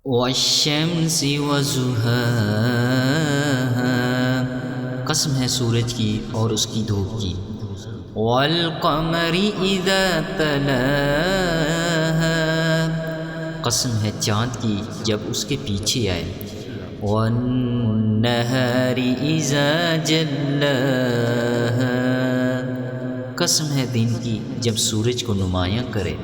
والشمس وضحاها، قسم ہے سورج کی اور اس کی دھوپ کی. والقمر اذا تلاها، قسم ہے چاند کی جب اس کے پیچھے آئے. والنہار اذا جلاها، قسم ہے دن کی جب سورج کو نمایاں کرے.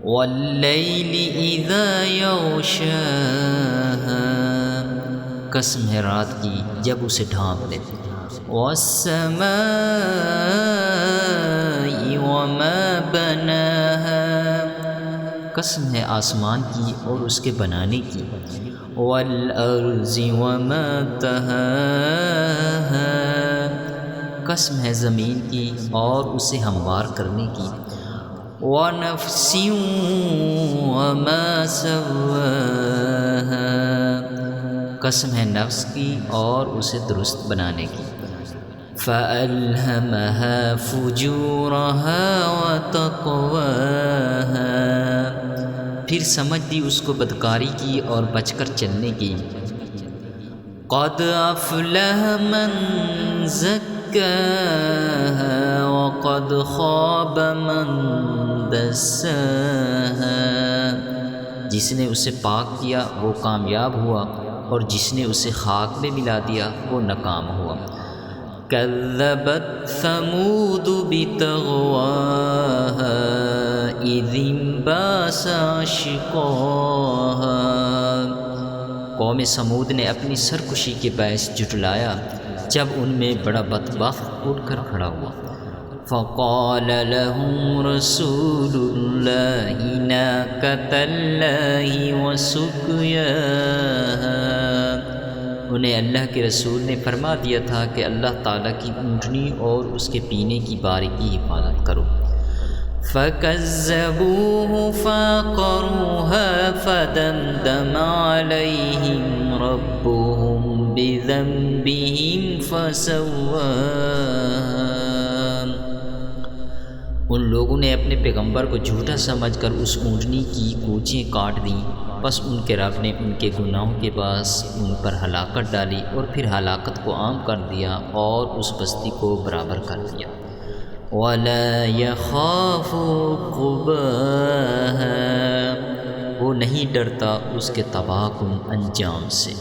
واللیل اذا یغشاها، قسم ہے رات کی جب اسے ڈھانپ لے. والسماء وما بناها، قسم ہے آسمان کی اور اس کے بنانے کی. والارض وما طحاها، قسم ہے زمین کی اور اسے ہموار کرنے کی. ونفس وما سواها، قسم ہے نفس کی اور اسے درست بنانے کی. فألهمها فجورها وتقواها، پھر سمجھ دی اس کو بدکاری کی اور بچ کر چلنے کی. قد افلح من زکاها وقد خاب من دساها، جس نے اسے پاک کیا وہ کامیاب ہوا اور جس نے اسے خاک میں ملا دیا وہ ناکام ہوا. کذبت ثمود بطغواها اذ انبعث اشقاها، قوم سمود نے اپنی سرکشی کے باعث جھٹلایا جب ان میں بڑا بدبخت اٹھ کر کھڑا ہوا. فقال لهم رسول الله ناقة الله وسقياها، انہیں اللہ کے رسول نے فرما دیا تھا کہ اللہ تعالیٰ کی اونٹنی اور اس کے پینے کی باری کی حفاظت کرو. فَكَذَّبُوهُ فَعَقَرُوهَا فَدَمْدَمَ عَلَيْهِمْ رَبُّهُمْ بِذَنبِهِمْ فَسَوَّاهَا، ان لوگوں نے اپنے پیغمبر کو جھوٹا سمجھ کر اس اونٹنی کی کوچیں کاٹ دیں، بس ان کے رب نے ان کے گناہوں کے باعث ان پر ہلاکت ڈالی اور پھر ہلاکت کو عام کر دیا اور اس بستی کو برابر کر دیا. وَلَا يَخَافُ عُقْبَاهَا، وہ نہیں ڈرتا اس کے تباہ کن انجام سے.